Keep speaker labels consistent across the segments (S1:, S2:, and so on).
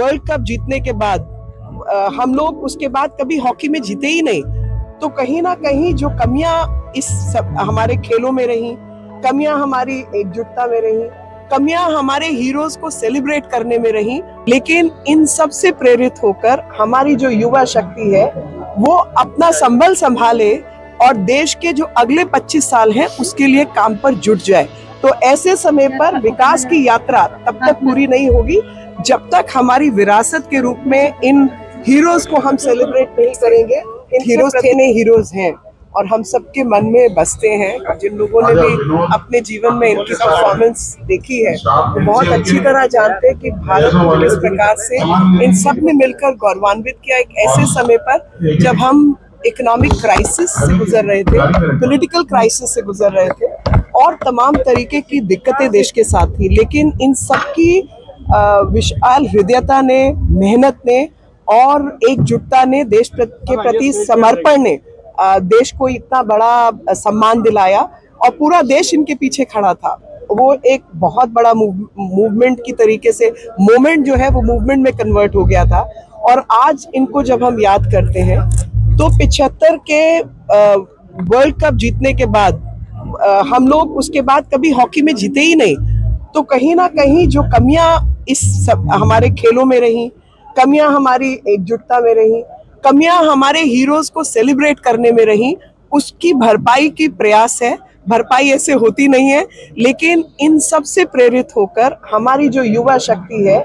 S1: World cup जीतने के बाद हम लोग उसके बाद कभी हॉकी में जीते ही नहीं। तो कहीं ना कहीं जो कमियां हमारे खेलों में रही, कमियां हमारी एकजुटता में रही, कमियां हमारे हीरोज को सेलिब्रेट करने में रही, लेकिन इन सब से प्रेरित होकर हमारी जो युवा शक्ति है वो अपना संबल संभाले और देश के जो अगले 25 साल हैं उसके लिए काम पर जुट जाए। तो ऐसे समय पर विकास की यात्रा तब तक पूरी नहीं होगी जब तक हमारी विरासत के रूप में इन हीरोज को हम सेलिब्रेट नहीं करेंगे। इन हीरोज थे नहीं, हीरोज हैं और हम सबके मन में बसते हैं। जिन लोगों ने भी अपने जीवन में इनकी परफॉर्मेंस देखी है वो बहुत अच्छी तरह जानते हैं कि भारत को किस प्रकार से इन सब ने मिलकर गौरवान्वित किया एक ऐसे समय पर जब हम इकोनॉमिक क्राइसिस से गुजर रहे थे, पॉलिटिकल क्राइसिस से गुजर रहे थे और तमाम तरीके की दिक्कतें देश के साथ थी। लेकिन इन सबकी विशाल हृदयता ने, मेहनत ने और एकजुटता ने, देश के प्रति समर्पण ने देश को इतना बड़ा सम्मान दिलाया और पूरा देश इनके पीछे खड़ा था। वो एक बहुत बड़ा मूवमेंट की तरीके से मोमेंट जो है वो मूवमेंट में कन्वर्ट हो गया था। और आज इनको जब हम याद करते हैं तो 75 के वर्ल्ड कप जीतने के बाद हम लोग उसके बाद कभी हॉकी में जीते ही नहीं। तो कहीं ना कहीं जो कमियां हमारे खेलों में रही, कमियां हमारी एकजुटता में रही, कमियां हमारे हीरोज को सेलिब्रेट करने में रही, उसकी भरपाई की प्रयास है। भरपाई ऐसे होती नहीं है, लेकिन इन सब से प्रेरित होकर हमारी जो युवा शक्ति है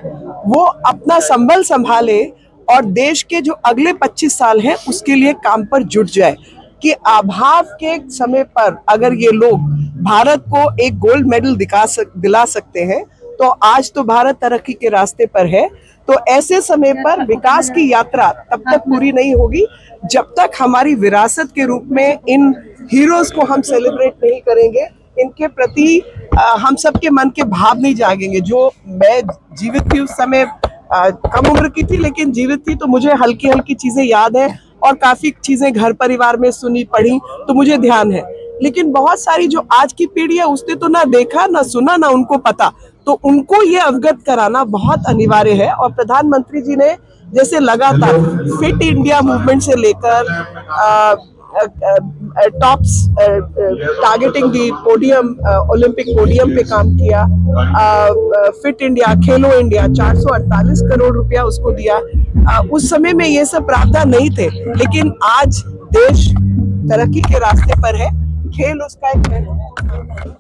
S1: वो अपना संबल संभाले और देश के जो अगले 25 साल हैं उसके लिए काम पर जुट जाए। कि अभाव के समय पर अगर ये लोग भारत को एक गोल्ड मेडल दिला सकते हैं तो आज तो भारत तरक्की के रास्ते पर है। तो ऐसे समय पर विकास की यात्रा तब तक पूरी नहीं होगी जब तक हमारी विरासत के रूप में इन हीरोज को हम सेलिब्रेट नहीं करेंगे, इनके प्रति हम सबके मन के भाव नहीं जागेंगे। जो मैं जीवित थी उस समय कम उम्र की थी, लेकिन जीवित थी तो मुझे हल्की हल्की चीजें याद है और काफी चीजें घर परिवार में सुनी पढ़ी तो मुझे ध्यान है। लेकिन बहुत सारी जो आज की पीढ़ी है उसने तो ना देखा ना सुना ना उनको पता, तो उनको ये अवगत कराना बहुत अनिवार्य है। और प्रधानमंत्री जी ने जैसे लगातार फिट इंडिया मूवमेंट से लेकर टॉप्स टारगेटिंग दी पोडियम, ओलंपिक पोडियम पे काम किया, फिट इंडिया, खेलो इंडिया, 448 करोड़ रुपया उसको दिया। उस समय में ये सब प्रावधान नहीं थे, लेकिन आज देश तरक्की के रास्ते पर है, खेल उसका एक